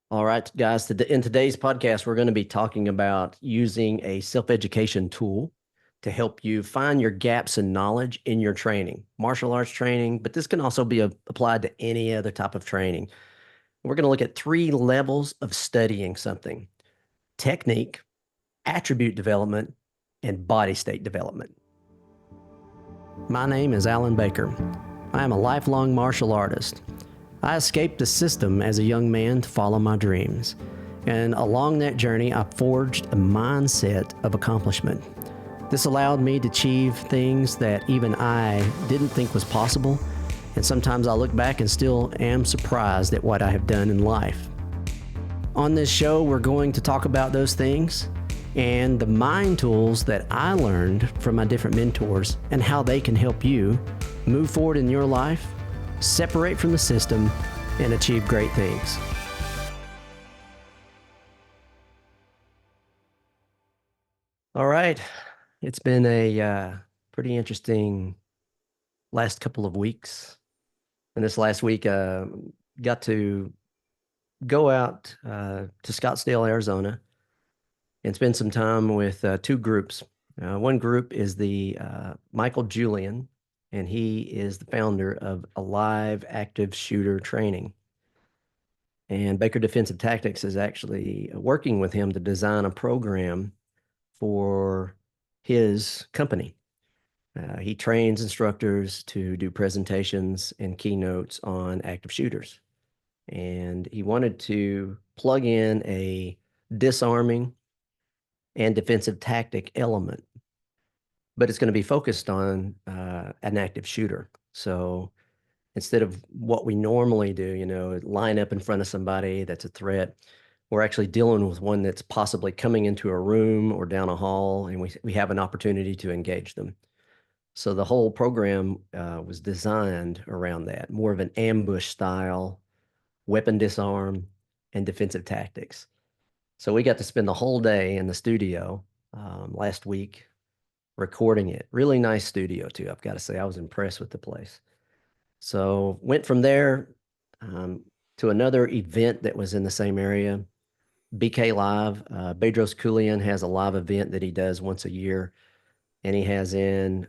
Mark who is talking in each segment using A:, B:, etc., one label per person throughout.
A: All right, guys, in today's podcast, we're going to be talking about using a self-education tool to help you find your gaps in knowledge in your training, martial arts training, but this can also be applied to any other type of training. We're going to look at three levels of studying something: technique, attribute development, and body state development. My name is Alan Baker. I am a lifelong martial artist. I escaped the system as a young man to follow my dreams. And along that journey, I forged a mindset of accomplishment. This allowed me to achieve things that even I didn't think was possible. And sometimes I look back and still am surprised at what I have done in life. On this show, we're going to talk about those things and the mind tools that I learned from my different mentors and how they can help you move forward in your life, separate from the system, and achieve great things. All right. It's been a pretty interesting last couple of weeks. And this last week, got to go out to Scottsdale, Arizona, and spend some time with two groups. One group is the Michael Julian, and he is the founder of Alive Active Shooter Training. And Baker Defensive Tactics is actually working with him to design a program for his company. He trains instructors to do presentations and keynotes on active shooters. And he wanted to plug in a disarming and defensive tactic element, but it's going to be focused on an active shooter. So instead of what we normally do, line up in front of somebody that's a threat, we're actually dealing with one that's possibly coming into a room or down a hall, and we have an opportunity to engage them. So the whole program was designed around that, more of an ambush style, weapon disarm, and defensive tactics. So we got to spend the whole day in the studio last week recording it. Really nice studio too, I've got to say. I was impressed with the place. So went from there to another event that was in the same area, BK Live. Bedros Keuilian has a live event that he does once a year, and he has in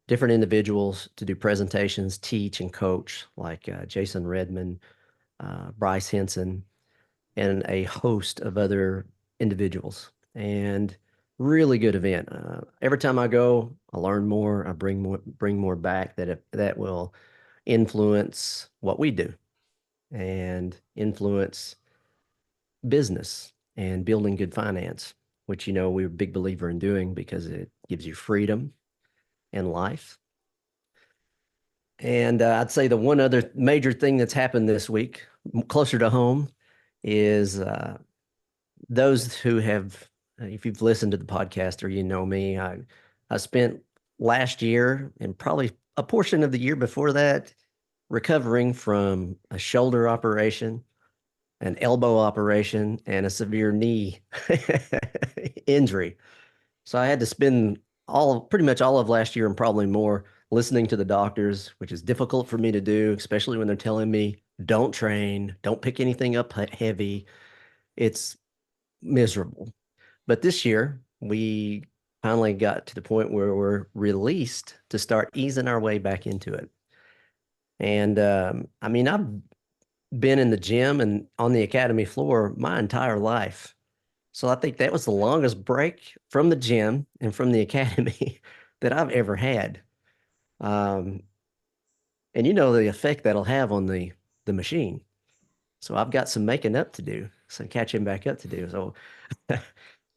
A: different individuals to do presentations, teach, and coach, like Jason Redman, Bryce, Henson, and a host of other individuals. And really good event. Every time I go, I learn more. I bring more back that will influence what we do and influence business and building good finance, which we're a big believer in doing because it gives you freedom and life. And I'd say the one other major thing that's happened this week, closer to home, is those who have, if you've listened to the podcast or me, I spent last year and probably a portion of the year before that recovering from a shoulder operation, an elbow operation, and a severe knee injury. So I had to spend pretty much all of last year and probably more listening to the doctors, which is difficult for me to do, especially when they're telling me, don't train, don't pick anything up heavy. It's miserable. But this year, we finally got to the point where we're released to start easing our way back into it. And I've been in the gym and on the academy floor my entire life. So I think that was the longest break from the gym and from the academy that I've ever had. And the effect that'll have on the machine. So I've got some making up to do, some catching back up to do. So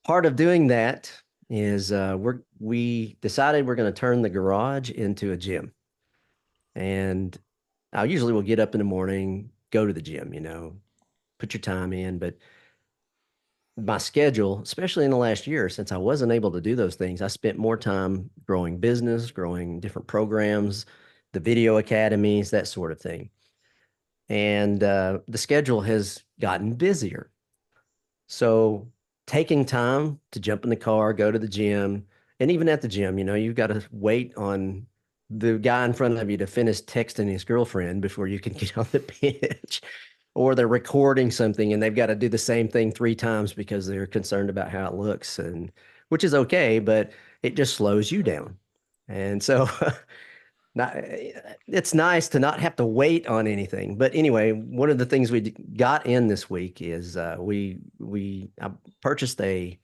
A: part of doing that is we decided we're going to turn the garage into a gym. And I usually will get up in the morning, go to the gym, put your time in. But my schedule, especially in the last year, since I wasn't able to do those things, I spent more time growing business, growing different programs, the video academies, that sort of thing. And the schedule has gotten busier. So taking time to jump in the car, go to the gym, and even at the gym, you've got to wait on the guy in front of you to finish texting his girlfriend before you can get on the bench. or they're recording something and they've got to do the same thing 3 times because they're concerned about how it looks, and which is okay, but it just slows you down. And so not, it's nice to not have to wait on anything. But anyway, one of the things we got in this week is I purchased a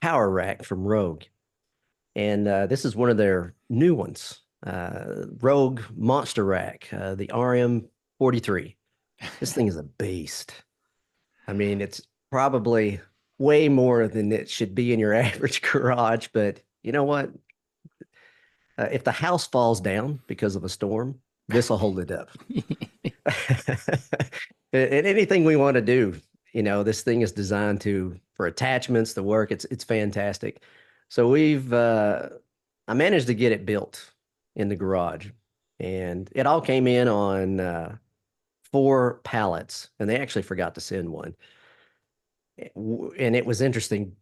A: power rack from Rogue, and this is one of their new ones, Rogue Monster Rack, the RM 43. This thing is a beast. I mean, it's probably way more than it should be in your average garage, but you know what? If the house falls down because of a storm, this will hold it up. And anything we want to do, this thing is designed for attachments to work. It's fantastic. So I managed to get it built in the garage, and it all came in on 4 pallets, and they actually forgot to send one. And it was interesting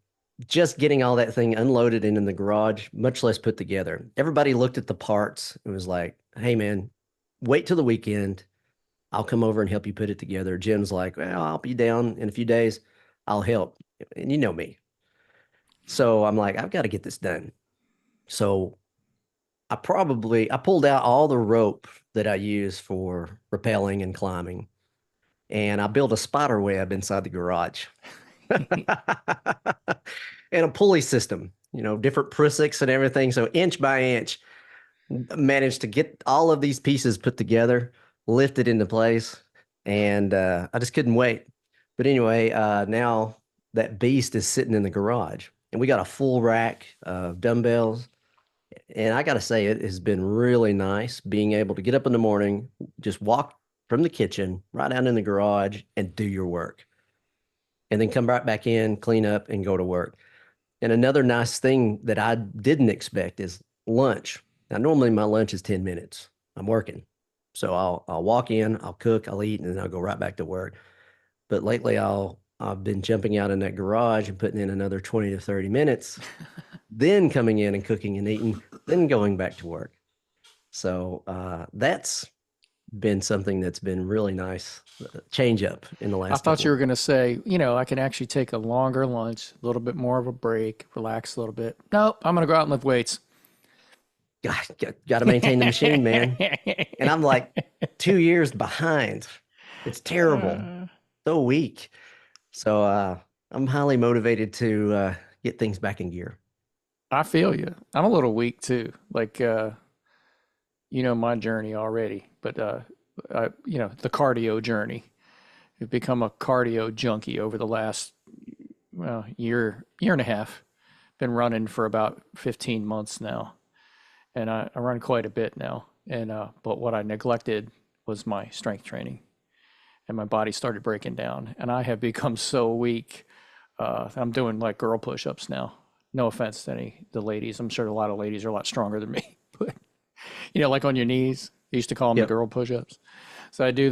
A: just getting all that thing unloaded and in the garage, much less put together. Everybody looked at the parts and was like, hey, man, wait till the weekend. I'll come over and help you put it together. Jim's like, well, I'll be down in a few days. I'll help. And you know me. So I'm like, I've got to get this done. So I pulled out all the rope that I use for rappelling and climbing, and I built a spider web inside the garage. And a pulley system, different prusiks and everything. So inch by inch, managed to get all of these pieces put together, lifted into place, and I just couldn't wait. But anyway, now that beast is sitting in the garage, and we got a full rack of dumbbells. And I got to say, it has been really nice being able to get up in the morning, just walk from the kitchen right down in the garage and do your work, and then come right back in, clean up, and go to work. And another nice thing that I didn't expect is lunch. Now, normally my lunch is 10 minutes. I'm working. So I'll walk in, I'll cook, I'll eat, and then I'll go right back to work. But lately I've been jumping out in that garage and putting in another 20 to 30 minutes, then coming in and cooking and eating, then going back to work. So that's been something that's been really nice change up in the last.
B: I thought you were going to say, I can actually take a longer lunch, a little bit more of a break, relax a little bit. Nope, I'm going to go out and lift weights.
A: Got to maintain the machine, man. And I'm like 2 years behind. It's terrible. So weak. So I'm highly motivated to get things back in gear.
B: I feel you. I'm a little weak too. Like, my journey already, but, the cardio journey. I've become a cardio junkie over the last, year and a half. Been running for about 15 months now. And I run quite a bit now. And, but what I neglected was my strength training, and my body started breaking down, and I have become so weak. I'm doing like girl push-ups now. No offense to the ladies. I'm sure a lot of ladies are a lot stronger than me, but like on your knees. I used to call them the girl push-ups. So I do,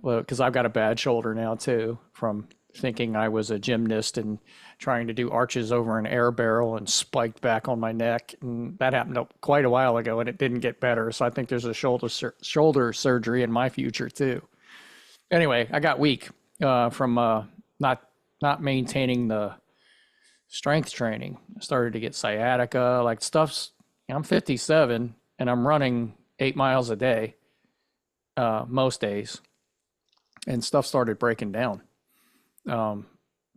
B: because I've got a bad shoulder now too, from thinking I was a gymnast and trying to do arches over an air barrel and spiked back on my neck. And that happened quite a while ago, and it didn't get better. So I think there's a shoulder surgery in my future too. Anyway, I got weak from not maintaining the strength training. I started to get sciatica, like stuff's. I'm 57 and I'm running 8 miles a day most days, and stuff started breaking down.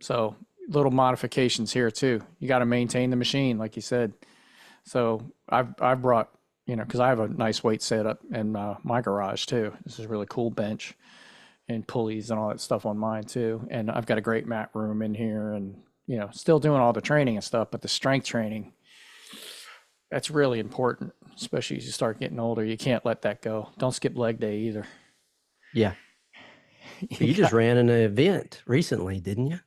B: So little modifications here too. You got to maintain the machine, like you said. So I've brought, because I have a nice weight setup in my garage too. This is a really cool bench and pulleys and all that stuff on mine too. And I've got a great mat room in here, and still doing all the training and stuff, but the strength training, that's really important, especially as you start getting older. You can't let that go. Don't skip leg day either.
A: Yeah. You just ran an event recently, didn't you?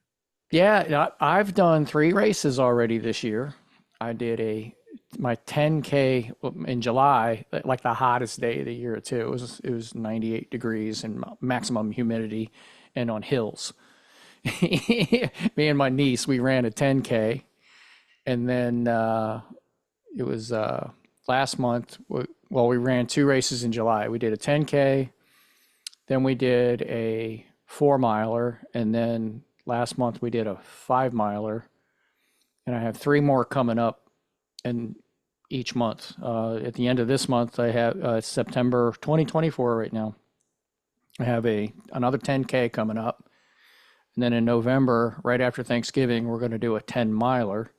B: Yeah, I've done 3 races already this year. I did my 10K in July, like the hottest day of the year too. It was 98 degrees and maximum humidity, and on hills. Me and my niece, we ran a 10K, and then it was last month. Well, we ran 2 races in July. We did a 10K, Then we did a 4 miler, and then last month we did a 5 miler, and I have three more coming up in each month. At the end of this month, I have September 2024 right now. I have another 10K coming up, and then in November, right after Thanksgiving, we're going to do a 10 miler,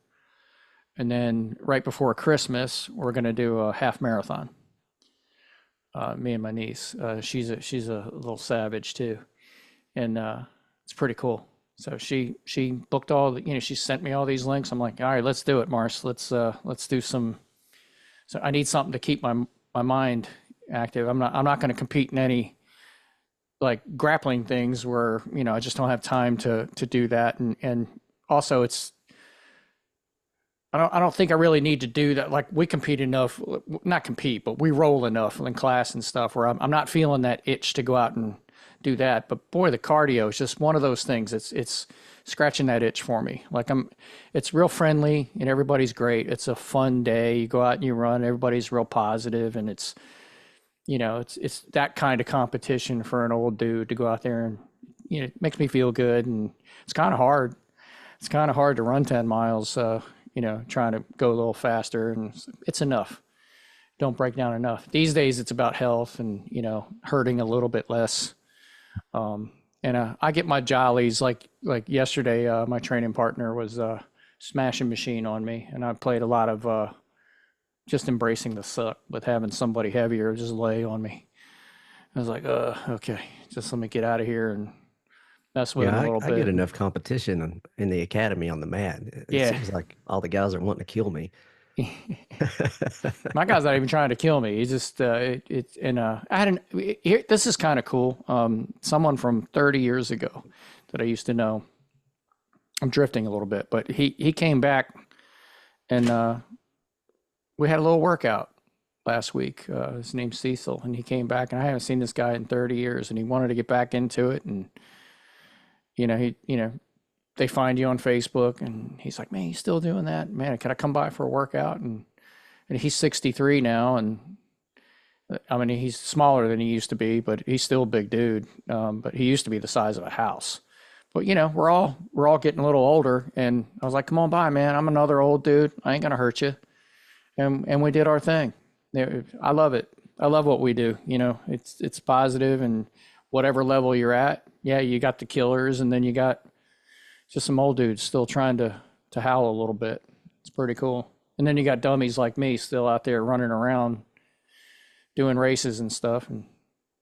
B: and then right before Christmas, we're going to do a half marathon. Me and my niece, she's a little savage too, and it's pretty cool. So she booked all the, she sent me all these links. I'm like, all right, let's do it, Mars. Let's do some. So I need something to keep my mind active. I'm not going to compete in any like grappling things where I just don't have time to do that. And also it's I don't think I really need to do that. Like we compete enough, not compete, but we roll enough in class and stuff where I'm not feeling that itch to go out and do that. But boy, the cardio is just one of those things. It's scratching that itch for me. It's real friendly and everybody's great. It's a fun day. You go out and you run. Everybody's real positive, and it's that kind of competition for an old dude to go out there, and it makes me feel good. And it's kind of hard. It's kind of hard to run 10 miles. Trying to go a little faster, and it's enough. Don't break down enough. These days it's about health and, hurting a little bit less. And I get my jollies like yesterday, my training partner was smashing machine on me, and I played a lot of just embracing the suck with having somebody heavier just lay on me. I was like, okay, just let me get out of here and mess with him
A: Yeah,
B: a
A: I,
B: little
A: I get
B: bit.
A: enough competition in the academy on the mat. It
B: Yeah.
A: seems like all the guys are wanting to kill me.
B: My guy's not even trying to kill me. He's just and I had here. This is kind of cool. Someone from 30 years ago that I used to know. I'm drifting a little bit, but he came back, and we had a little workout last week. His name's Cecil, and he came back, and I haven't seen this guy in 30 years, and he wanted to get back into it, and they find you on Facebook, and he's like, man, you still doing that? Man, can I come by for a workout? And he's 63 now, and I mean, he's smaller than he used to be, but he's still a big dude. But he used to be the size of a house. But we're all getting a little older, and I was like, come on by, man. I'm another old dude. I ain't gonna hurt you. And we did our thing. I love it. I love what we do. It's positive, and whatever level you're at, yeah, you got the killers, and then you got just some old dudes still trying to howl a little bit. It's pretty cool. And then you got dummies like me still out there running around doing races and stuff, and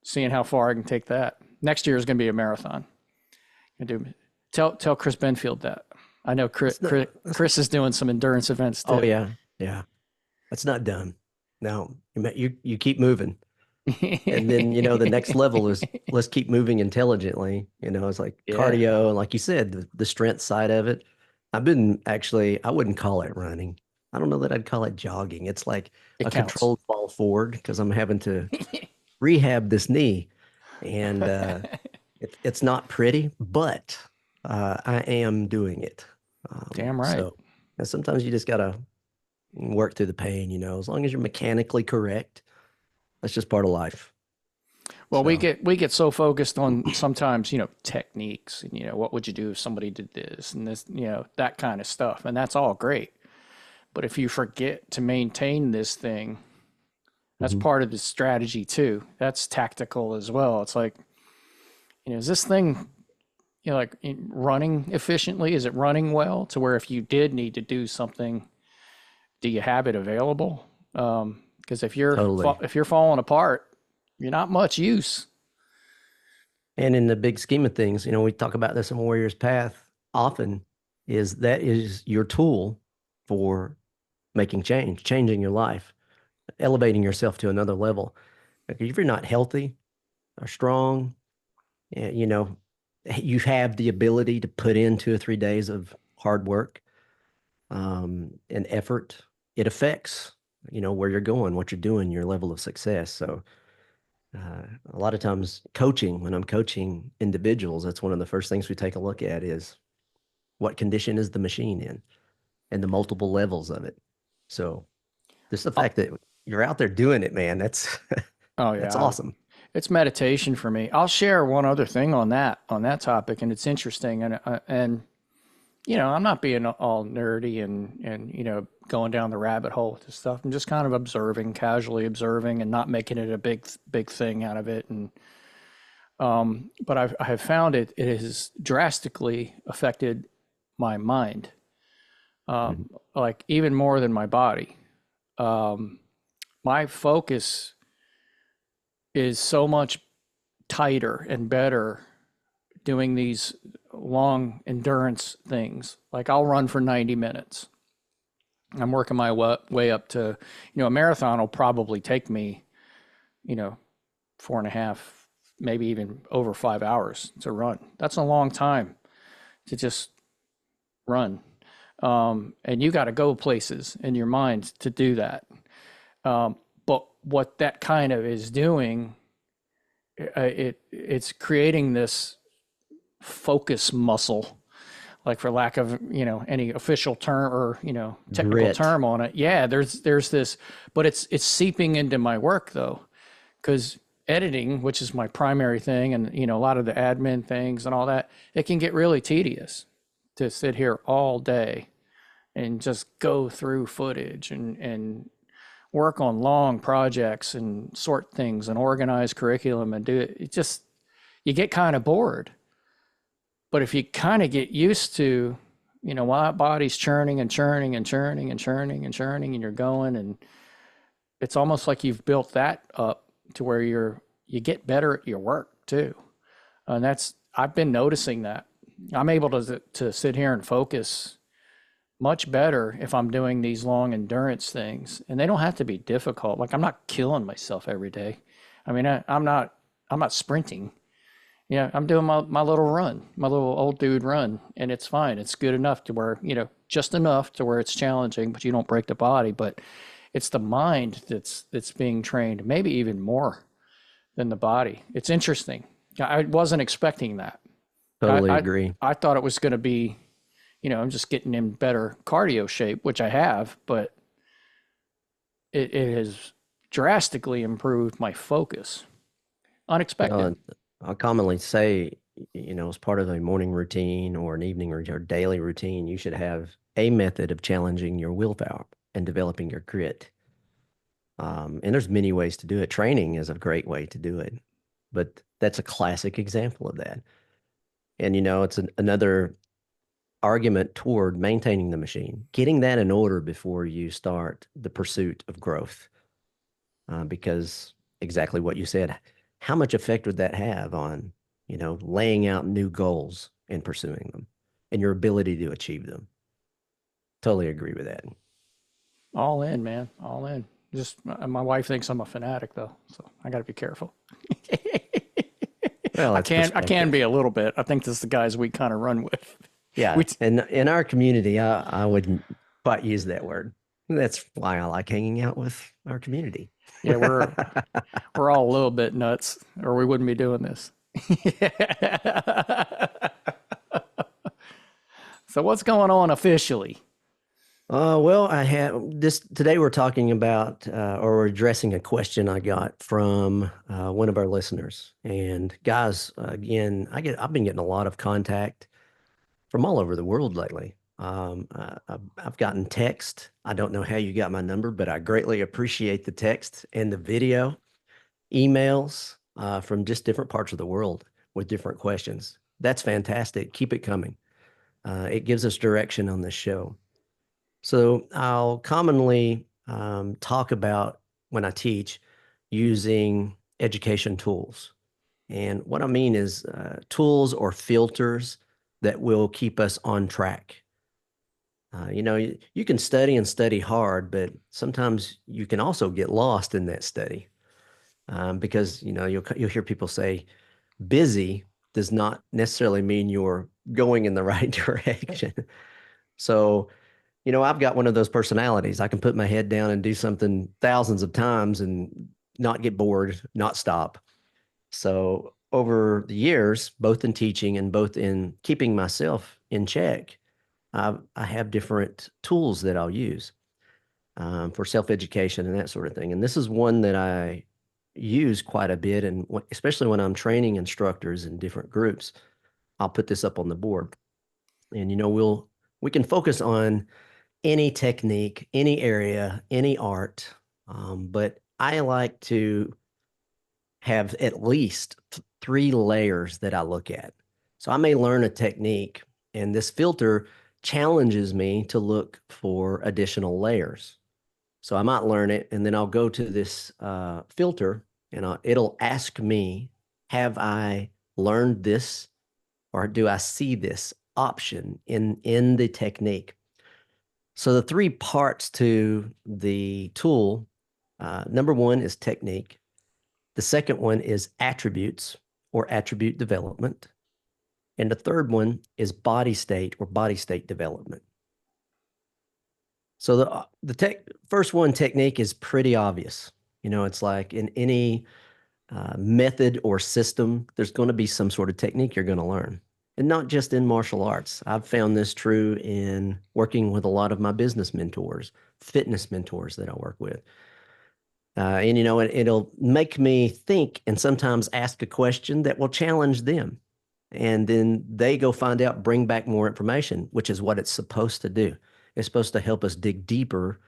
B: seeing how far I can take that. Next year is going to be a marathon. Tell Chris Benfield that. I know Chris is doing some endurance events
A: Oh
B: too.
A: yeah, yeah. That's not done. No, you keep moving. And then, the next level is let's keep moving intelligently. It's like
B: Yeah,
A: cardio, and like you said, the strength side of it. I wouldn't call it running. I don't know that I'd call it jogging. It's like
B: it
A: a
B: counts.
A: controlled fall forward because I'm having to rehab this knee. And it's not pretty, but I am doing it.
B: Damn right.
A: So and sometimes you just gotta work through the pain, as long as you're mechanically correct. That's just part of life.
B: Well, we
A: So,
B: get so focused on sometimes, techniques, and what would you do if somebody did this and this, that kind of stuff, and that's all great. But if you forget to maintain this thing, that's
A: mhm,
B: part of the strategy too. That's tactical as well. It's like, is this thing, like running efficiently? Is it running well to where if you did need to do something, do you have it available? Because
A: totally.
B: if you're falling apart, you're not much use.
A: And in the big scheme of things, we talk about this in Warrior's Path often, that is your tool for making change, changing your life, elevating yourself to another level. Like, if you're not healthy or strong, eh, you know, you have the ability to put in 2 or 3 days of hard work and effort. It affects, where you're going, what you're doing, your level of success. So a lot of times when I'm coaching individuals, that's one of the first things we take a look at is what condition is the machine in and the multiple levels of it. So just the
B: Oh,
A: fact that you're out there doing it, man, that's
B: oh
A: that's
B: yeah,
A: awesome.
B: It's meditation for me. I'll share one other thing on that topic, and it's interesting. And I'm not being all nerdy and going down the rabbit hole with this stuff. I'm just kind of observing, casually observing, and not making it a big thing out of it. And but I have found it has drastically affected my mind,
A: Mhm.
B: like even more than my body. Um, my focus is so much tighter and better doing these long endurance things. Like I'll run for 90 minutes. I'm working my way up to, a marathon will probably take me, you know, 4.5, maybe even over 5 hours to run. That's a long time to just run. And you got to go places in your mind to do that. But what that kind of is doing, it's creating this focus muscle, like for lack of any official term or technical
A: Grit.
B: term on it. Yeah, there's this, but it's seeping into my work though, because editing, which is my primary thing, and a lot of the admin things and all that, it can get really tedious to sit here all day and just go through footage and work on long projects and sort things and organize curriculum and do it. It just, you get kind of bored. But if you kind of get used to, while that body's churning and churning and churning and churning and churning, and you're going, and it's almost like you've built that up to where you get better at your work too. And I've been noticing that. I'm able to sit here and focus much better if I'm doing these long endurance things, and they don't have to be difficult. Like I'm not killing myself every day. I mean, I'm not sprinting. Yeah, I'm doing my little run, my little old dude run, and it's fine. It's good enough to where, just enough to where it's challenging, but you don't break the body. But it's the mind that's being trained, maybe even more than the body. It's interesting. I wasn't expecting that. I
A: Totally
B: I,
A: agree.
B: I thought it was going to be, I'm just getting in better cardio shape, which I have, but it has drastically improved my focus. Unexpected.
A: I commonly say, as part of a morning routine or an evening or daily routine, you should have a method of challenging your willpower and developing your grit. And there's many ways to do it. Training is a great way to do it, but that's a classic example of that. And it's another argument toward maintaining the machine, getting that in order before you start the pursuit of growth. Because exactly what you said, how much effect would that have on, laying out new goals and pursuing them and your ability to achieve them? Totally agree with that.
B: All in, man. All in. Just my wife thinks I'm a fanatic though, so I got to be careful.
A: Well,
B: I
A: that's
B: can be
A: perspective.
B: a little bit. I think this is the guys we kind of run with.
A: Yeah.
B: We
A: And in our community, I wouldn't quite use that word. That's why I like hanging out with our community.
B: yeah, we're all a little bit nuts, or we wouldn't be doing this. So what's going on officially?
A: Well, I have this today. We're talking about or we're addressing a question I got from one of our listeners. And guys, again, I've been getting a lot of contact from all over the world lately. I've gotten text. I don't know how you got my number, but I greatly appreciate the text and the video, emails from just different parts of the world with different questions. That's fantastic. Keep it coming. It gives us direction on this show. So I'll commonly talk about when I teach using education tools. And what I mean is tools or filters that will keep us on track. You can study and study hard, but sometimes you can also get lost in that study because you'll hear people say busy does not necessarily mean you're going in the right direction. So I've got one of those personalities. I can put my head down and do something thousands of times and not get bored, not stop. So over the years, both in teaching and both in keeping myself in check, I have different tools that I'll use for self-education and that sort of thing. And this is one that I use quite a bit, and especially when I'm training instructors in different groups, I'll put this up on the board. And we can focus on any technique, any area, any art, but I like to have at least three layers that I look at. So I may learn a technique, and this filter challenges me to look for additional layers. So I might learn it, and then I'll go to this filter, and it'll ask me, have I learned this, or do I see this option in the technique? So the three parts to the tool, number one is technique. The second one is attributes or attribute development. And the third one is body state or body state development. So the first one, technique, is pretty obvious. It's like in any method or system, there's going to be some sort of technique you're going to learn. And not just in martial arts. I've found this true in working with a lot of my business mentors, fitness mentors that I work with. And it'll make me think and sometimes ask a question that will challenge them. And then they go find out, bring back more information, which is what it's supposed to do. It's supposed to help us dig deeper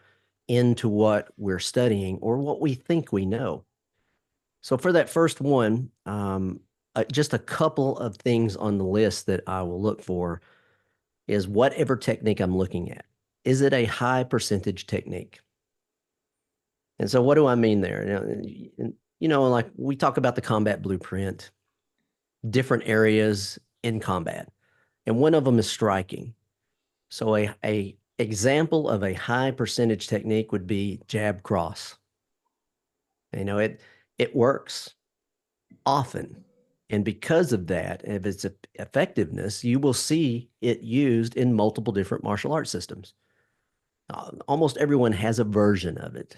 A: into what we're studying or what we think we know. So for that first one, just a couple of things on the list that I will look for is whatever technique I'm looking at. Is it a high percentage technique? And so what do I mean there? Like we talk about the combat blueprint, different areas in combat, and one of them is striking. So a example of a high percentage technique would be jab cross. It works often. And because of that, if its effectiveness, you will see it used in multiple different martial arts systems. Almost everyone has a version of it.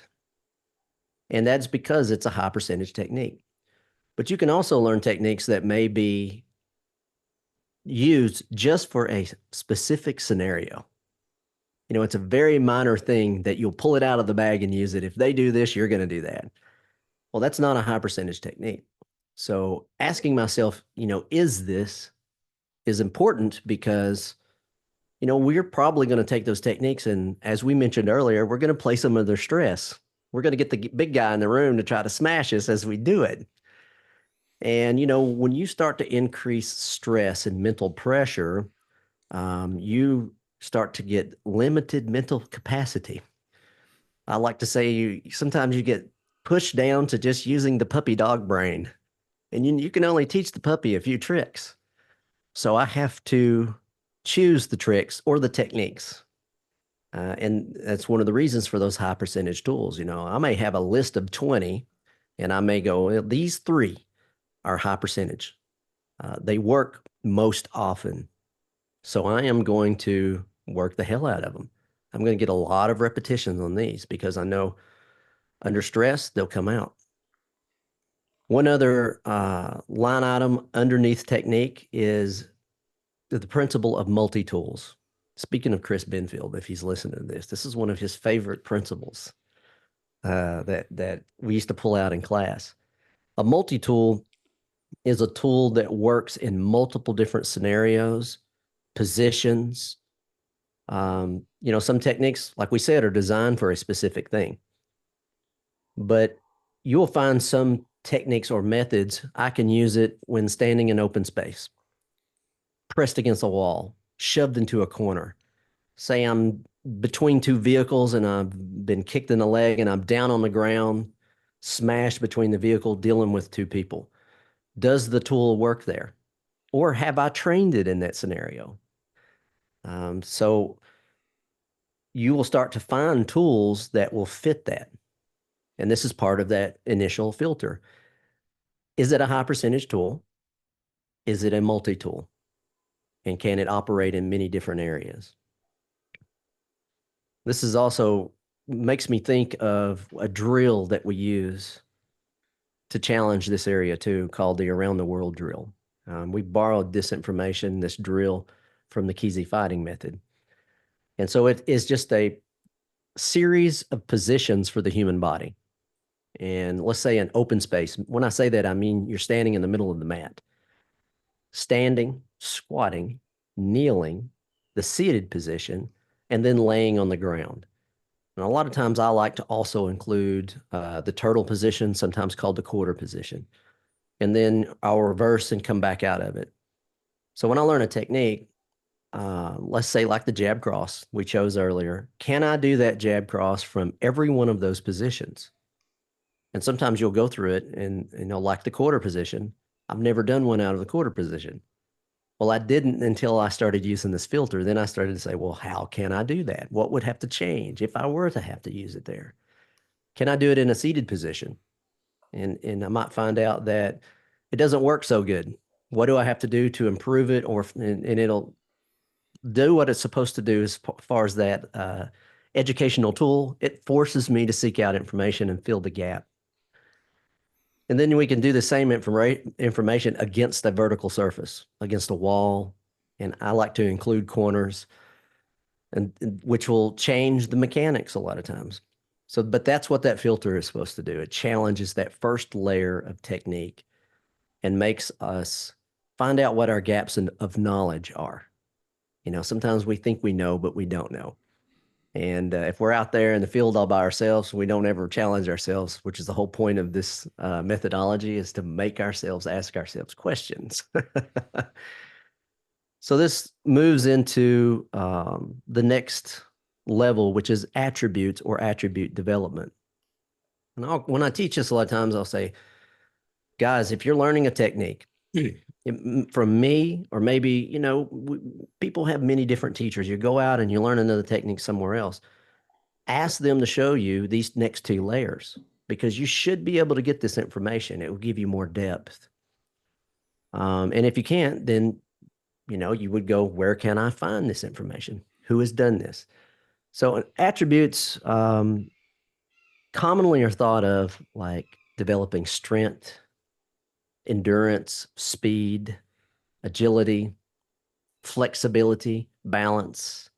A: And that's because it's a high percentage technique. But you can also learn techniques that may be used just for a specific scenario. It's a very minor thing that you'll pull it out of the bag and use it. If they do this, you're going to do that. Well, that's not a high percentage technique. So asking myself, is important because, we're probably going to take those techniques and, as we mentioned earlier, we're going to place them under stress. We're going to get the big guy in the room to try to smash us as we do it. And, when you start to increase stress and mental pressure, you start to get limited mental capacity. I like to say sometimes you get pushed down to just using the puppy dog brain. And you can only teach the puppy a few tricks. So I have to choose the tricks or the techniques. And that's one of the reasons for those high percentage tools. I may have a list of 20 and I may go, well, these three are high percentage. They work most often. So I am going to work the hell out of them. I'm going to get a lot of repetitions on these because I know under stress, they'll come out. One other line item underneath technique is the principle of multi-tools. Speaking of Chris Benfield, if he's listening to this is one of his favorite principles that we used to pull out in class. A multi-tool is a tool that works in multiple different scenarios, positions. Some techniques, like we said, are designed for a specific thing. But you'll find some techniques or methods, I can use it when standing in open space, pressed against a wall, shoved into a corner. Say I'm between two vehicles and I've been kicked in the leg and I'm down on the ground, smashed between the vehicle, dealing with two people. Does the tool work there? Or have I trained it in that scenario? So you will start to find tools that will fit that. And this is part of that initial filter. Is it a high percentage tool? Is it a multi-tool? And can it operate in many different areas? This is also makes me think of a drill that we use to challenge this area too, called the Around the World drill. We borrowed this information, this drill, from the Keuilian fighting method. And so it is just a series of positions for the human body. And let's say an open space. When I say that, I mean you're standing in the middle of the mat, standing, squatting, kneeling, the seated position, and then laying on the ground. And a lot of times I like to also include the turtle position, sometimes called the quarter position. And then I'll reverse and come back out of it. So when I learn a technique, let's say like the jab cross we chose earlier, can I do that jab cross from every one of those positions? And sometimes you'll go through it and, like the quarter position, I've never done one out of the quarter position. Well, I didn't until I started using this filter. Then I started to say, well, how can I do that? What would have to change if I were to have to use it there? Can I do it in a seated position? And I might find out that it doesn't work so good. What do I have to do to improve it? And it'll do what it's supposed to do as far as that educational tool. It forces me to seek out information and fill the gap. And then we can do the same information against a vertical surface, against a wall. And I like to include corners, and which will change the mechanics a lot of times. So, but that's what that filter is supposed to do. It challenges that first layer of technique and makes us find out what our gaps of knowledge are. Sometimes we think we know, but we don't know. And if we're out there in the field all by ourselves, we don't ever challenge ourselves, which is the whole point of this methodology, is to make ourselves ask ourselves questions. So this moves into the next level, which is attributes or attribute development. And when I teach this a lot of times, I'll say, guys, if you're learning a technique, from me, or maybe, people have many different teachers. You go out and you learn another technique somewhere else. Ask them to show you these next two layers because you should be able to get this information. It will give you more depth. And if you can't, then, you would go, where can I find this information? Who has done this? So attributes commonly are thought of like developing strength, endurance, speed, agility, flexibility, balance.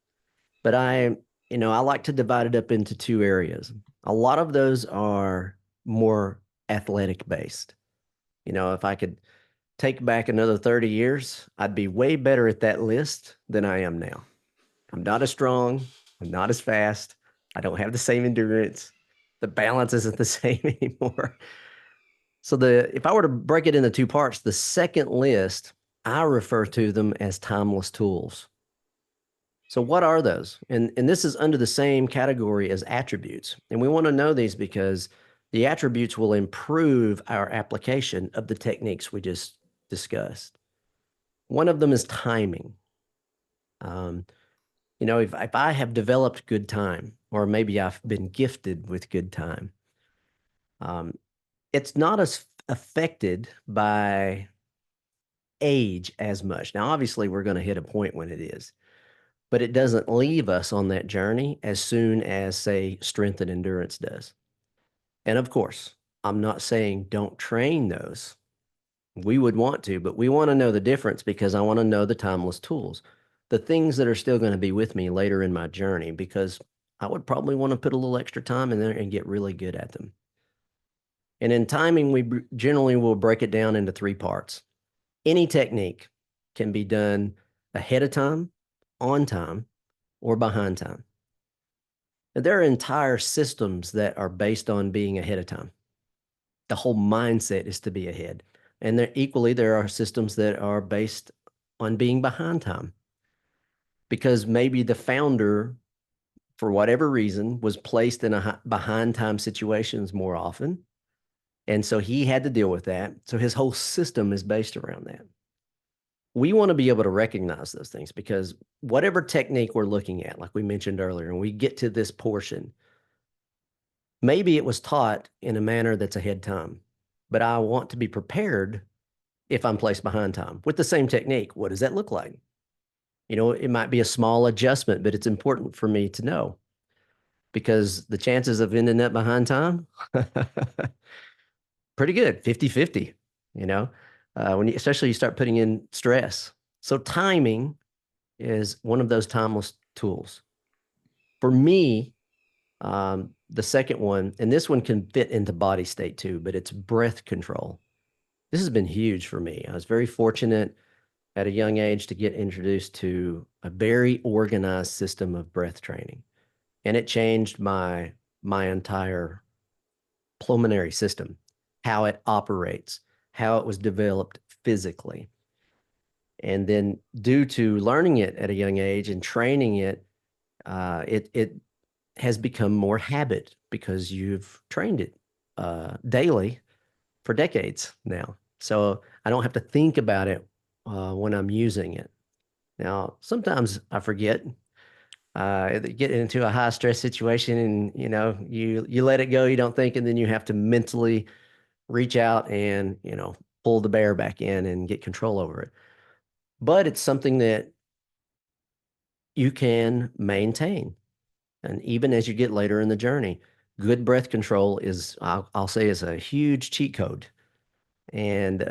A: But I like to divide it up into two areas. A lot of those are more athletic based. If I could take back another 30 years, I'd be way better at that list than I am now. I'm not as strong. I'm not as fast. I don't have the same endurance. The balance isn't the same anymore. So if I were to break it into two parts, the second list, I refer to them as timeless tools. So what are those? And this is under the same category as attributes. And we want to know these because the attributes will improve our application of the techniques we just discussed. One of them is timing. If I have developed good time, or maybe I've been gifted with good time, it's not as affected by age as much. Now, obviously, we're going to hit a point when it is, but it doesn't leave us on that journey as soon as, say, strength and endurance does. And of course, I'm not saying don't train those. We would want to, but we want to know the difference because I want to know the timeless tools, the things that are still going to be with me later in my journey, because I would probably want to put a little extra time in there and get really good at them. And in timing, we generally will break it down into three parts. Any technique can be done ahead of time, on time, or behind time. And there are entire systems that are based on being ahead of time. The whole mindset is to be ahead. And there are systems that are based on being behind time. Because maybe the founder, for whatever reason, was placed in a behind time situations more often. And so he had to deal with that. So his whole system is based around that. We want to be able to recognize those things because whatever technique we're looking at, like we mentioned earlier, and we get to this portion, maybe it was taught in a manner that's ahead time, but I want to be prepared if I'm placed behind time with the same technique. What does that look like? It might be a small adjustment, but it's important for me to know because the chances of ending up behind time, pretty good, 50-50, especially you start putting in stress. So timing is one of those timeless tools. For me, the second one, and this one can fit into body state too, but it's breath control. This has been huge for me. I was very fortunate at a young age to get introduced to a very organized system of breath training, and it changed my entire pulmonary system, how it operates, how it was developed physically. And then due to learning it at a young age and training it, it has become more habit because you've trained it daily for decades now. So I don't have to think about it when I'm using it. Now, sometimes I forget. Get into a high stress situation, and you let it go, you don't think, and then you have to mentally reach out and pull the bear back in and get control over it. But it's something that you can maintain. And even as you get later in the journey, good breath control is, I'll say, is a huge cheat code and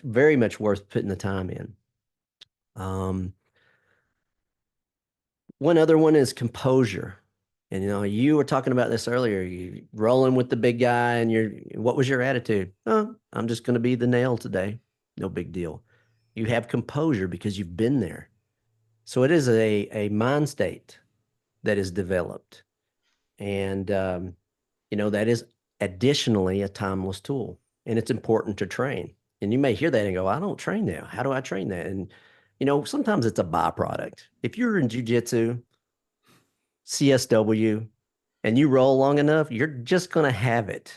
A: very much worth putting the time in. Um, One other one is composure. And you were talking about this earlier. You rolling with the big guy, and what was your attitude? Oh, I'm just going to be the nail today. No big deal. You have composure because you've been there. So it is a mind state that is developed. And that is additionally a timeless tool. And it's important to train. And you may hear that and go, I don't train that. How do I train that? And sometimes it's a byproduct. If you're in jujitsu, CSW, and you roll long enough, you're just going to have it.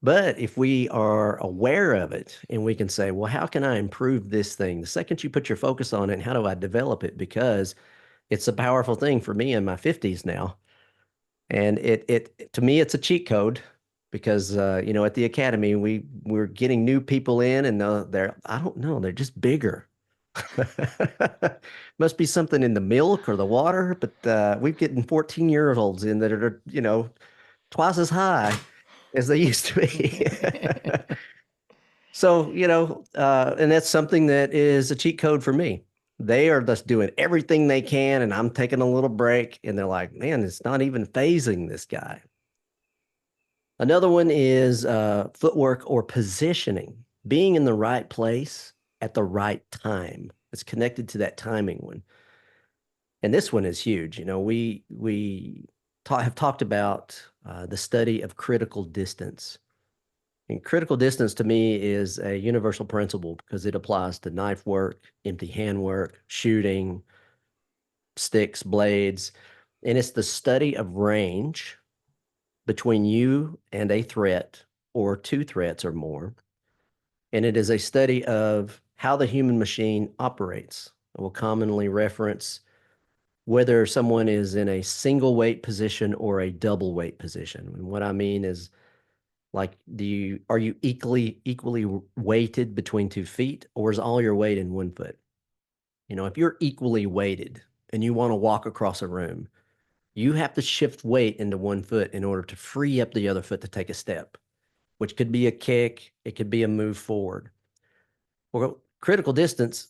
A: But if we are aware of it and we can say, well, how can I improve this thing? The second you put your focus on it, and how do I develop it? Because it's a powerful thing for me in my 50s now. And it to me, it's a cheat code because at the academy we're getting new people in, and I don't know, they're just bigger. Must be something in the milk or the water, but we're getting 14-year-olds in that are, twice as high as they used to be. So, and that's something that is a cheat code for me. They are just doing everything they can, and I'm taking a little break, and they're like, man, it's not even phasing this guy. Another one is footwork or positioning, being in the right place at the right time. It's connected to that timing one. And this one is huge. We have talked about the study of critical distance. And critical distance to me is a universal principle because it applies to knife work, empty hand work, shooting, sticks, blades. And it's the study of range between you and a threat or two threats or more. And it is a study of how the human machine operates. I will commonly reference whether someone is in a single weight position or a double weight position. And what I mean is, like, are you equally weighted between 2 feet, or is all your weight in 1 foot? If you're equally weighted and you want to walk across a room, you have to shift weight into 1 foot in order to free up the other foot to take a step, which could be a kick, it could be a move forward. Well, critical distance,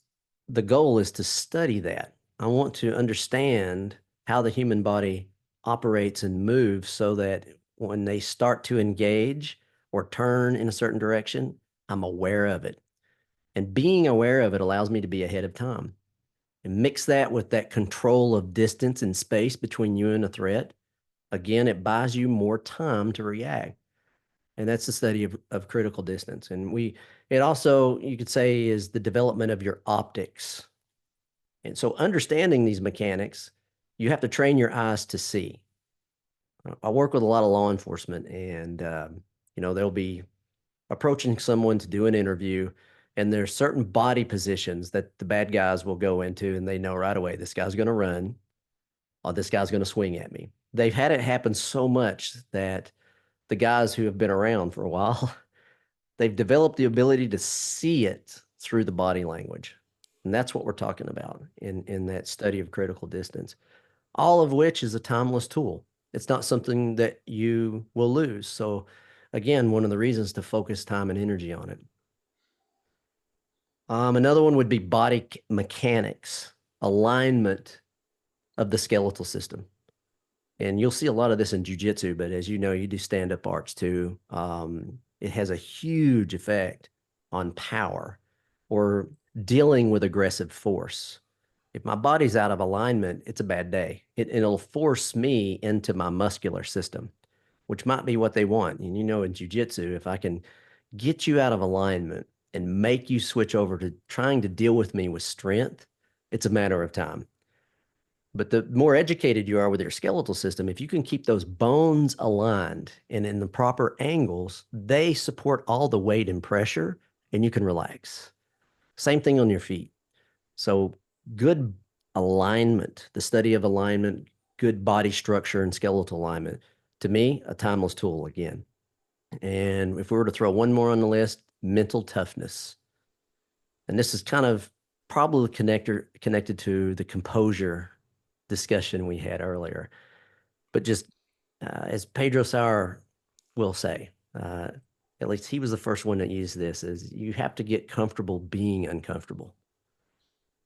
A: the goal is to study that. I want to understand how the human body operates and moves so that when they start to engage or turn in a certain direction, I'm aware of it. And being aware of it allows me to be ahead of time. And mix that with that control of distance and space between you and a threat. Again, it buys you more time to react. And that's the study of critical distance. And it also, you could say, is the development of your optics. And so understanding these mechanics, you have to train your eyes to see. I work with a lot of law enforcement, and they'll be approaching someone to do an interview, and there's certain body positions that the bad guys will go into, and they know right away this guy's going to run, or this guy's going to swing at me. They've had it happen so much that the guys who have been around for a while, they've developed the ability to see it through the body language. And that's what we're talking about in that study of critical distance, all of which is a timeless tool. It's not something that you will lose. So, again, one of the reasons to focus time and energy on it. Another one would be mechanics, alignment of the skeletal system. And you'll see a lot of this in jujitsu, but as you know, you do stand-up arts too. It has a huge effect on power or dealing with aggressive force. If my body's out of alignment, it's a bad day. It'll force me into my muscular system, which might be what they want. And you know, in jujitsu, if I can get you out of alignment and make you switch over to trying to deal with me with strength, it's a matter of time. But the more educated you are with your skeletal system, if you can keep those bones aligned and in the proper angles, they support all the weight and pressure, and you can relax. Same thing on your feet. So, good alignment, the study of alignment, good body structure and skeletal alignment, to me, a timeless tool again. And if we were to throw one more on the list, mental toughness. And this is kind of probably connected to the composure discussion we had earlier. But just as Pedro Sauer will say, at least he was the first one that used this, is you have to get comfortable being uncomfortable.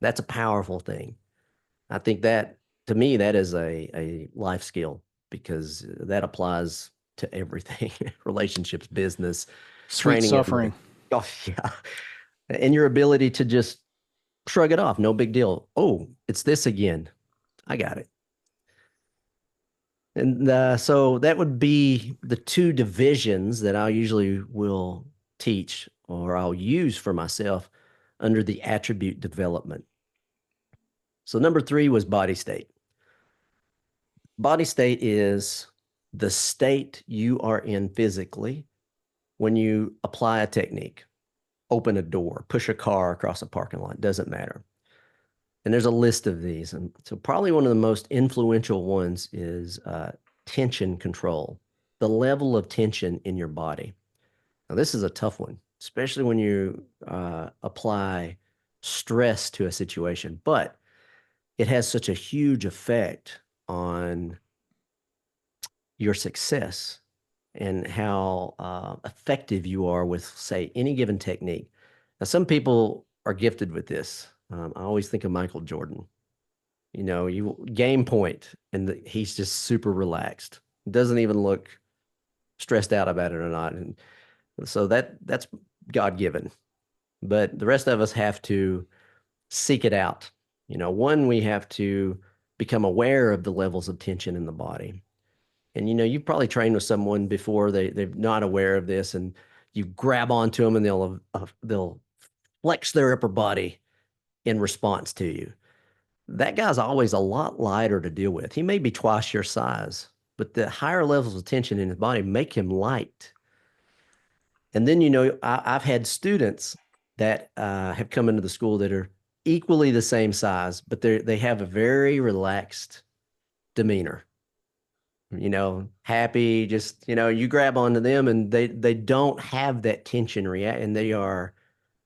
A: That's a powerful thing. I think that to me, that is a life skill because that applies to everything, relationships, business,
B: Sweet
A: training, everything.
B: suffering.
A: Oh, yeah. And your ability to just shrug it off. No big deal. Oh, it's this again. I got it. And so that would be the two divisions that I usually will teach or I'll use for myself under the attribute development. So number three was body state. Body state is the state you are in physically when you apply a technique, open a door, push a car across a parking lot, doesn't matter. And there's a list of these. And so probably one of the most influential ones is tension control, the level of tension in your body. Now, this is a tough one, especially when you apply stress to a situation, but it has such a huge effect on your success and how effective you are with, say, any given technique. Now, some people are gifted with this. I always think of Michael Jordan. You know, you game point, and he's just super relaxed. Doesn't even look stressed out about it or not. And so that's God given. But the rest of us have to seek it out. You know, one, we have to become aware of the levels of tension in the body. And you know, you've probably trained with someone before they're not aware of this, and you grab onto them, and they'll flex their upper body in response to you. That guy's always a lot lighter to deal with. He may be twice your size, but the higher levels of tension in his body make him light. And then, you know, I've had students that have come into the school that are equally the same size, but they have a very relaxed demeanor. You know, happy, just, you know, you grab onto them and they don't have that tension react and they are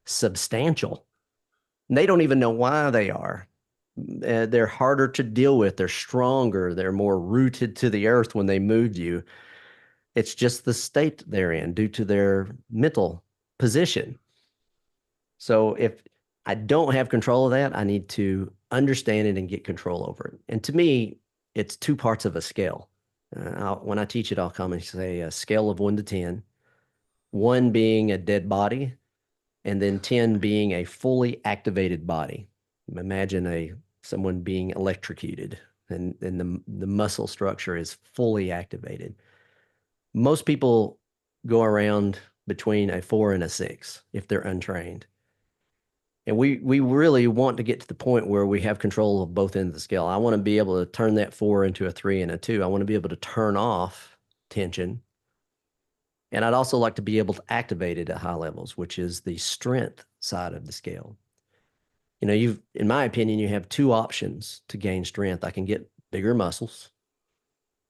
A: substantial. And they don't even know why they are. They're harder to deal with. They're stronger. They're more rooted to the earth when they move you. It's just the state they're in due to their mental position. So if I don't have control of that, I need to understand it and get control over it. And to me, it's two parts of a scale. When I teach it, I'll commonly say a scale of 1 to 10, one being a dead body, and then 10 being a fully activated body. Imagine someone being electrocuted and the muscle structure is fully activated. Most people go around between a 4 and a 6 if they're untrained. And we really want to get to the point where we have control of both ends of the scale. I want to be able to turn that 4 into a 3 and a 2. I want to be able to turn off tension. And I'd also like to be able to activate it at high levels, which is the strength side of the scale. You know, in my opinion, you have two options to gain strength. I can get bigger muscles,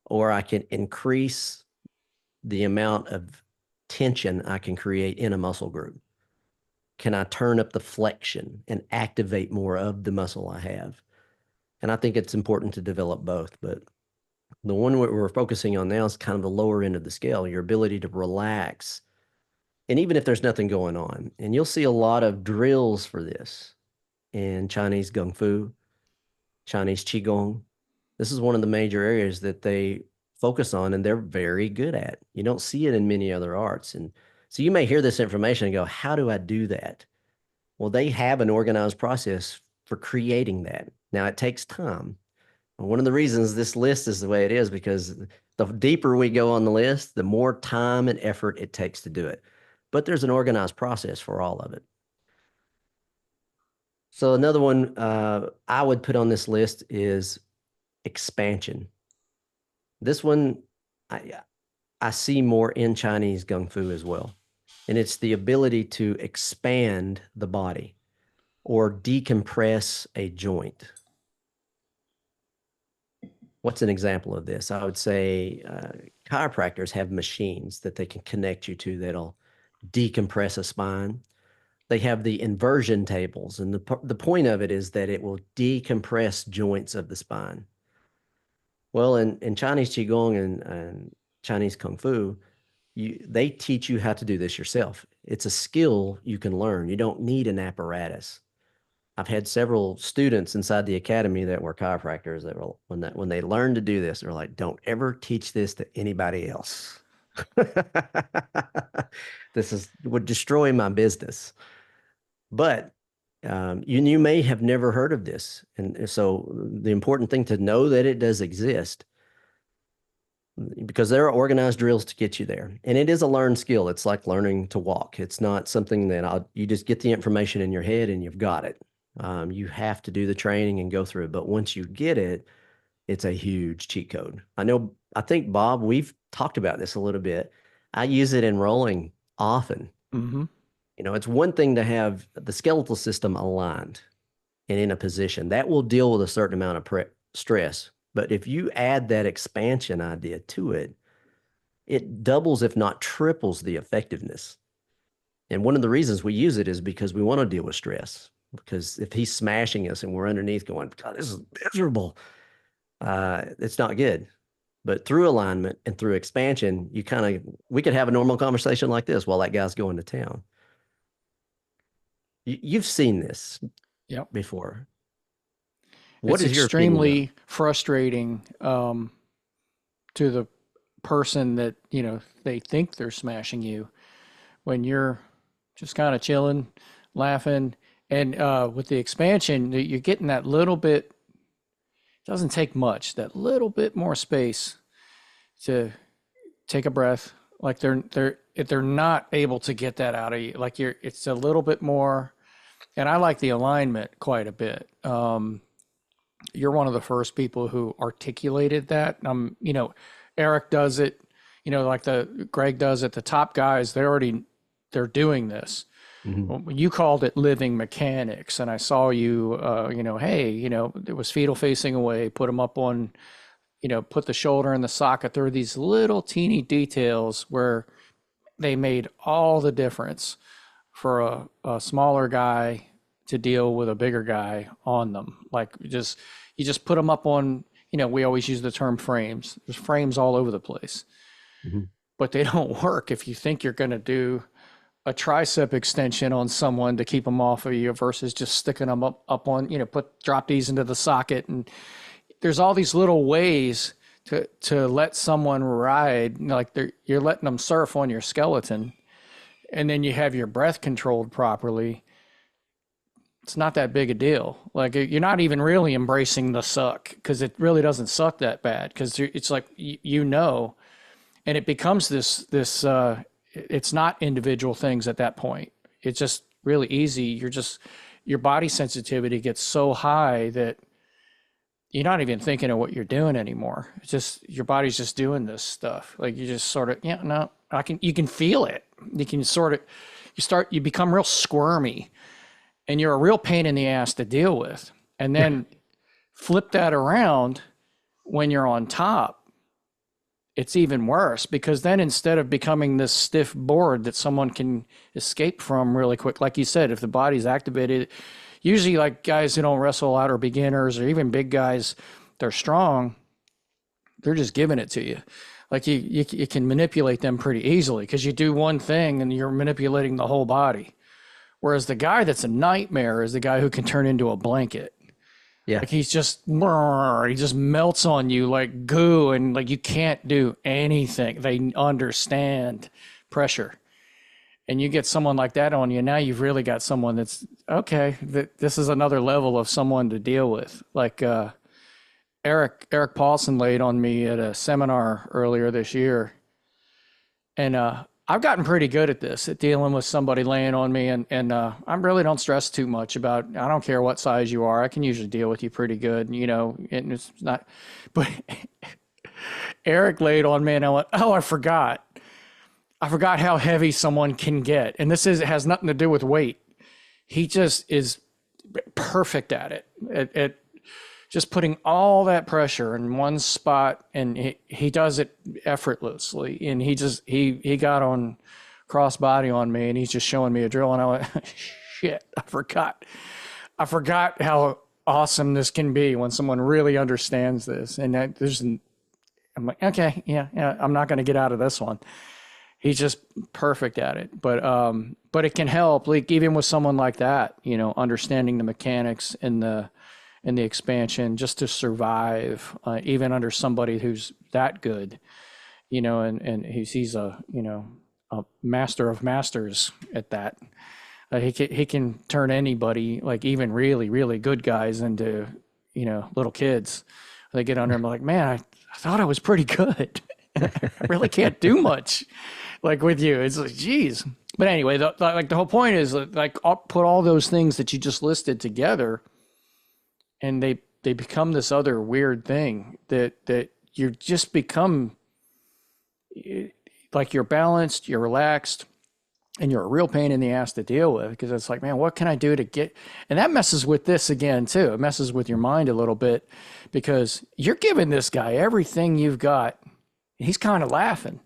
A: or I can increase the amount of tension I can create in a muscle group. Can I turn up the flexion and activate more of the muscle I have? And I think it's important to develop both. But the one we're focusing on now is kind of the lower end of the scale, your ability to relax. And even if there's nothing going on, and you'll see a lot of drills for this in Chinese Kung Fu, Chinese Qigong. This is one of the major areas that they focus on and they're very good at. You don't see it in many other arts. And so you may hear this information and go, how do I do that? Well, they have an organized process for creating that. Now, it takes time. One of the reasons this list is the way it is because the deeper we go on the list, the more time and effort it takes to do it. But there's an organized process for all of it. So another one I would put on this list is expansion. This one I I see more in Chinese Kung Fu as well. And it's the ability to expand the body or decompress a joint. What's an example of this? I would say chiropractors have machines that they can connect you to that'll decompress a spine. They have the inversion tables, and the point of it is that it will decompress joints of the spine. Well, in Chinese Qigong and Chinese Kung Fu, they teach you how to do this yourself. It's a skill you can learn. You don't need an apparatus. I've had several students inside the academy that were chiropractors that were when they learned to do this, they're like, "Don't ever teach this to anybody else." Would destroy my business. But you may have never heard of this, and so the important thing to know that it does exist because there are organized drills to get you there, and it is a learned skill. It's like learning to walk. It's not something that you just get the information in your head and you've got it. You have to do the training and go through it. But once you get it, it's a huge cheat code. I think, Bob, we've talked about this a little bit. I use it in rolling often.
B: Mm-hmm.
A: It's one thing to have the skeletal system aligned and in a position that will deal with a certain amount of stress. But if you add that expansion idea to it, it doubles, if not triples, the effectiveness. And one of the reasons we use it is because we want to deal with stress. Because if he's smashing us and we're underneath going, God, this is miserable, it's not good. But through alignment and through expansion, we could have a normal conversation like this while that guy's going to town. You've seen this before.
B: What is your opinion? It's extremely frustrating to the person that, they think they're smashing you when you're just kind of chilling, laughing. And with the expansion, you're getting that little bit, it doesn't take much, that little bit more space to take a breath. Like if they're not able to get that out of you, like it's a little bit more. And I like the alignment quite a bit. You're one of the first people who articulated that. Eric does it, like Greg does it. The top guys, they're doing this. Mm-hmm. You called it living mechanics, and I saw you, hey, it was fetal facing away, put them up on, put the shoulder in the socket. There are these little teeny details where they made all the difference for a smaller guy to deal with a bigger guy on them. Like you just put them up on, we always use the term frames. There's frames all over the place, mm-hmm. but they don't work if you think you're going to do a tricep extension on someone to keep them off of you versus just sticking them up on, drop these into the socket. And there's all these little ways to let someone ride, like you're letting them surf on your skeleton, and then you have your breath controlled properly. It's not that big a deal. Like you're not even really embracing the suck because it really doesn't suck that bad because it's like, and it becomes this, it's not individual things at that point. It's just really easy. Your body sensitivity gets so high that you're not even thinking of what you're doing anymore. It's just, your body's just doing this stuff. Like you just sort of, you can feel it. You can you become real squirmy and you're a real pain in the ass to deal with. And then flip that around when you're on top. It's even worse because then instead of becoming this stiff board that someone can escape from really quick, like you said, if the body's activated, usually like guys who don't wrestle a lot or beginners or even big guys, they're strong, they're just giving it to you. Like you can manipulate them pretty easily because you do one thing and you're manipulating the whole body. Whereas the guy that's a nightmare is the guy who can turn into a blanket.
A: Yeah.
B: Like he just melts on you like goo, and like you can't do anything. They understand pressure, and you get someone like that on you. Now you've really got someone that's okay. This is another level of someone to deal with. Like Eric Paulson laid on me at a seminar earlier this year, and I've gotten pretty good at this, at dealing with somebody laying on me, and I really don't stress too much about. I don't care what size you are. I can usually deal with you pretty good, you know. And it's not, but Eric laid on me, and I went, "Oh, I forgot. I forgot how heavy someone can get." And this is it has nothing to do with weight. He just is perfect at it. At just putting all that pressure in one spot, and he does it effortlessly. And he got on crossbody on me, and he's just showing me a drill, and I went, shit, I forgot how awesome this can be when someone really understands this. And I'm like, okay, yeah, I'm not going to get out of this one. He's just perfect at it. But it can help, like even with someone like that, you know, understanding the mechanics and the expansion just to survive, even under somebody who's that good, you know, and he's a, you know, a master of masters at that. He can turn anybody, like even really, really good guys, into, you know, little kids. They get under him like, man, I thought I was pretty good. I really can't do much like with you. It's like, geez. But anyway, like the whole point is like, I'll put all those things that you just listed together, and they become this other weird thing that you just become, like, you're balanced, you're relaxed, and you're a real pain in the ass to deal with, because it's like, man, what can I do to get, and that messes with this again too. It messes with your mind a little bit, because you're giving this guy everything you've got. He's kind of laughing.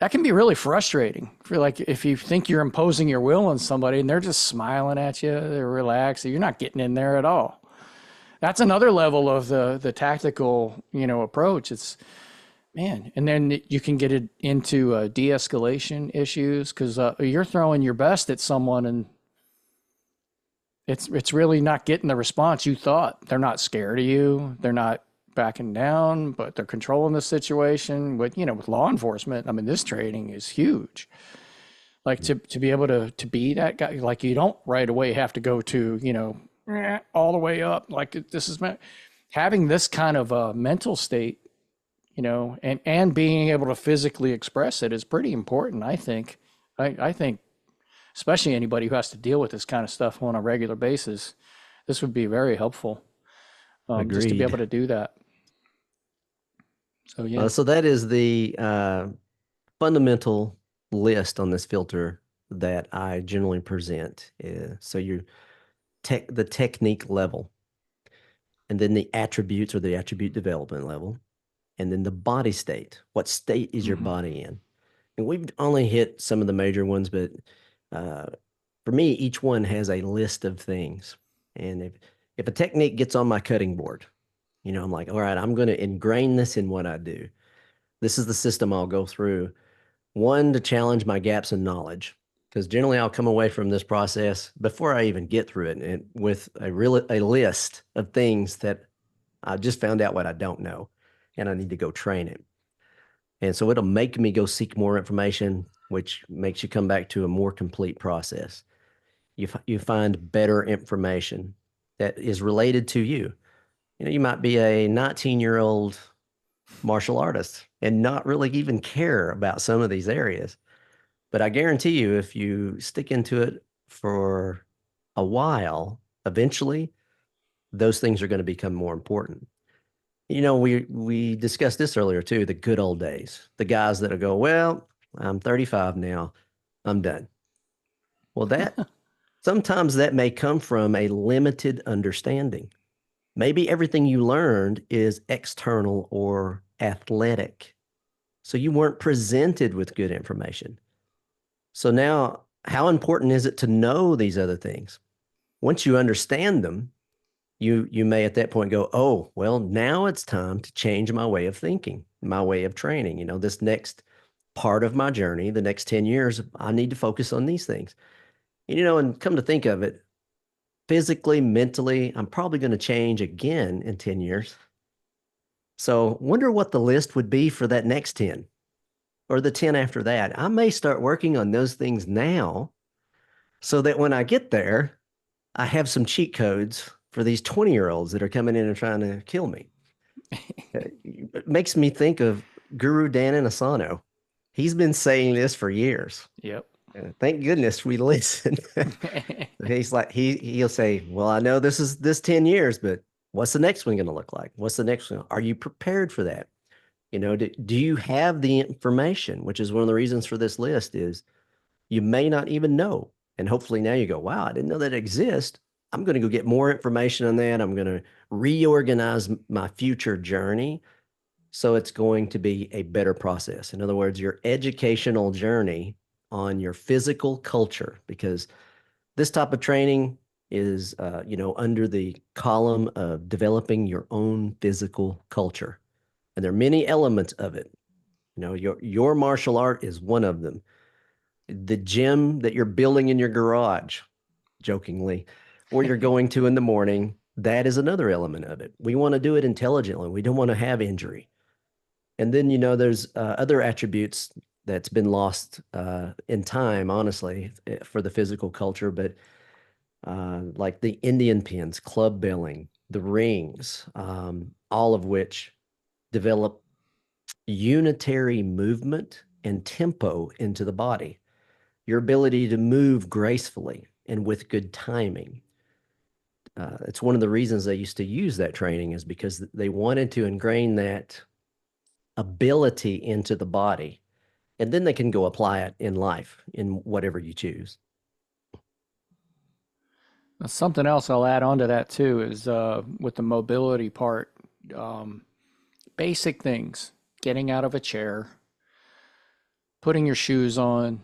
B: That can be really frustrating. For like, if you think you're imposing your will on somebody and they're just smiling at you, they're relaxed, you're not getting in there at all. That's another level of the tactical, you know, approach. It's, man, and then you can get it into de-escalation issues, because you're throwing your best at someone, and it's really not getting the response you thought. They're not scared of you. They're not backing down, but they're controlling the situation. With, you know, with law enforcement, I mean, this training is huge. Like to be able to be that guy, like you don't right away have to go to, you know, all the way up. Like this is having this kind of a mental state, you know, and being able to physically express it is pretty important, I think. I think, especially anybody who has to deal with this kind of stuff on a regular basis, this would be very helpful, just to be able
A: Agreed.
B: to do that. So yeah.
A: So that is the fundamental list on this filter that I generally present. So you the technique level, and then the attributes or the attribute development level, and then the body state. What state is your
B: Mm-hmm.
A: body in? And we've only hit some of the major ones, but uh, for me, each one has a list of things. And if a technique gets on my cutting board, you know, I'm like, all right, I'm going to ingrain this in what I do. This is the system I'll go through. One, to challenge my gaps in knowledge, because generally I'll come away from this process before I even get through it, and with a list of things that I just found out what I don't know, and I need to go train it. And so it'll make me go seek more information, which makes you come back to a more complete process. You find better information that is related to you. You know, you might be a 19-year-old martial artist and not really even care about some of these areas. But I guarantee you, if you stick into it for a while, eventually those things are going to become more important. You know, we discussed this earlier too, the good old days. The guys that'll go, well, I'm 35 now, I'm done. Well, that sometimes that may come from a limited understanding. Maybe everything you learned is external or athletic. So you weren't presented with good information. So now, how important is it to know these other things? Once you understand them, you may at that point go, oh, well, now it's time to change my way of thinking, my way of training. You know, this next part of my journey, the next 10 years, I need to focus on these things. You know, and come to think of it, physically, mentally, I'm probably going to change again in 10 years. So wonder what the list would be for that next 10 or the 10 after that. I may start working on those things now so that when I get there, I have some cheat codes for these 20-year-olds that are coming in and trying to kill me. It makes me think of Guru Dan Asano. He's been saying this for years.
B: Yep.
A: Thank goodness we listen. He's like he'll say, "Well, I know this is this 10 years, but what's the next one going to look like? What's the next one? Are you prepared for that? Do you have the information?" Which is one of the reasons for this list is you may not even know. And hopefully now you go, "Wow, I didn't know that exists. I'm going to go get more information on that. I'm going to reorganize my future journey so it's going to be a better process." In other words, your educational journey on your physical culture, because this type of training is, under the column of developing your own physical culture. And there are many elements of it. Your martial art is one of them. The gym that you're building in your garage, jokingly, or you're going to in the morning, that is another element of it. We want to do it intelligently. We don't want to have injury. And then, there's other attributes that's been lost in time, honestly, for the physical culture, but like the Indian pins, club belling, the rings, all of which develop unitary movement and tempo into the body. Your ability to move gracefully and with good timing. It's one of the reasons they used to use that training is because they wanted to ingrain that ability into the body. And then they can go apply it in life in whatever you choose.
B: Something else I'll add on to that too is with the mobility part, um, basic things, getting out of a chair, putting your shoes on,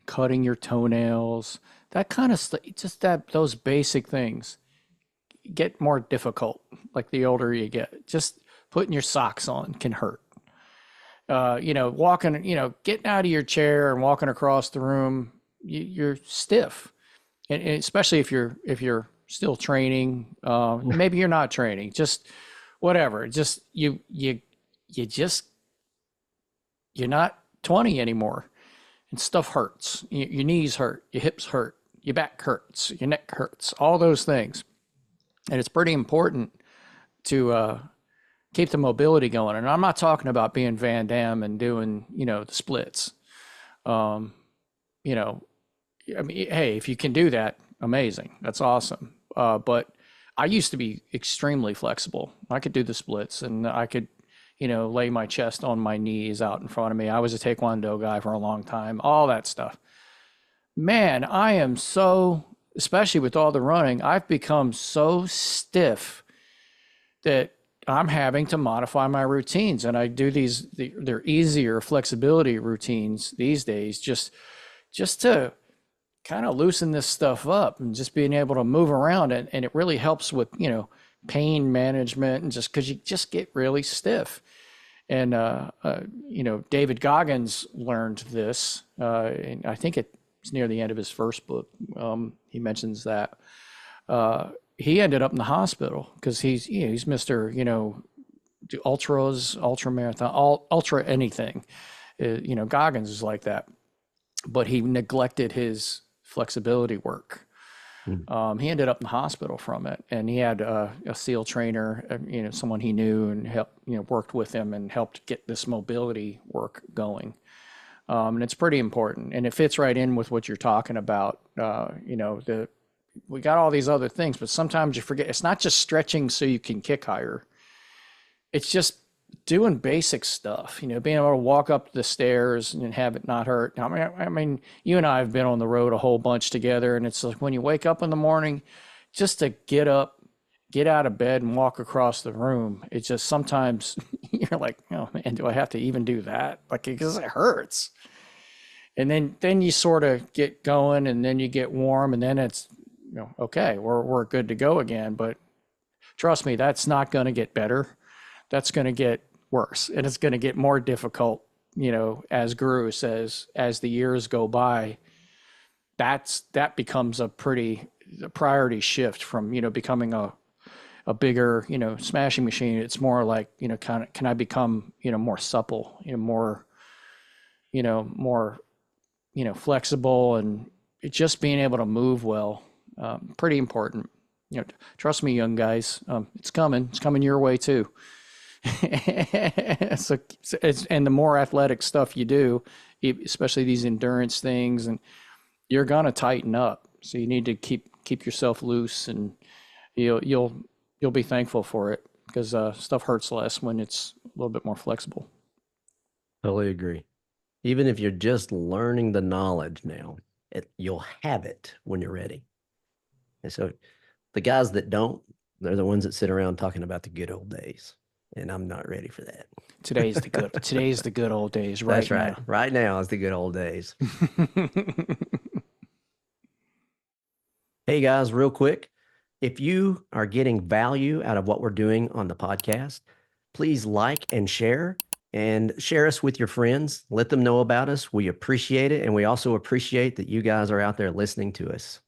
B: cutting your toenails, that kind of stuff, just those basic things get more difficult like the older you get. Just putting your socks on can hurt. Walking, getting out of your chair and walking across the room, you're stiff. And especially if you're still training, maybe you're not training, just whatever. Just you just you're not 20 anymore, and stuff hurts. Your knees hurt, your hips hurt, your back hurts, your neck hurts, all those things, and it's pretty important to keep the mobility going. And I'm not talking about being Van Damme and doing the splits. Um, you know, I mean, hey, if you can do that, amazing. That's awesome. But I used to be extremely flexible. I could do the splits and I could, lay my chest on my knees out in front of me. I was a Taekwondo guy for a long time, all that stuff. Man, I am so, especially with all the running, I've become so stiff that I'm having to modify my routines. And I do they're easier flexibility routines these days, just to kind of loosen this stuff up and just being able to move around. And it really helps with, pain management, and just because you just get really stiff. And, David Goggins learned this. And I think it's near the end of his first book. He mentions that. He ended up in the hospital because he's Mr. Do ultras, ultra marathon, ultra anything. Goggins is like that, but he neglected his flexibility work. He ended up in the hospital from it, and he had a SEAL trainer, someone he knew and helped, worked with him and helped get this mobility work going. And it's pretty important, and it fits right in with what you're talking about. We got all these other things, but sometimes you forget. It's not just stretching so you can kick higher. It's just doing basic stuff, being able to walk up the stairs and have it not hurt. I mean, you and I have been on the road a whole bunch together, and it's like when you wake up in the morning, just to get up, get out of bed and walk across the room. It's just sometimes you're like, oh man, do I have to even do that? Like, because it hurts. And then you sort of get going, and then you get warm, and then it's, okay, we're good to go again. But trust me, that's not going to get better. That's going to get worse, and it's going to get more difficult, as Guru says, as the years go by. That becomes a pretty the priority shift from, becoming a bigger, smashing machine. It's more like, kind of, can I become, more supple, more, more, flexible, and it's just being able to move well. Pretty important. Trust me, young guys, it's coming. It's coming your way too. so, and the more athletic stuff you do, especially these endurance things, and you're gonna tighten up. So you need to keep yourself loose, and you'll be thankful for it, because stuff hurts less when it's a little bit more flexible.
A: Totally agree. Even if you're just learning the knowledge now, you'll have it when you're ready. And so the guys that don't, they're the ones that sit around talking about the good old days. And I'm not ready for that.
B: Today's the good old days
A: That's
B: right
A: right.
B: now.
A: Right now is the good old days. Hey guys, real quick, if you are getting value out of what we're doing on the podcast, please like and share us with your friends. Let them know about us. We appreciate it. And we also appreciate that you guys are out there listening to us.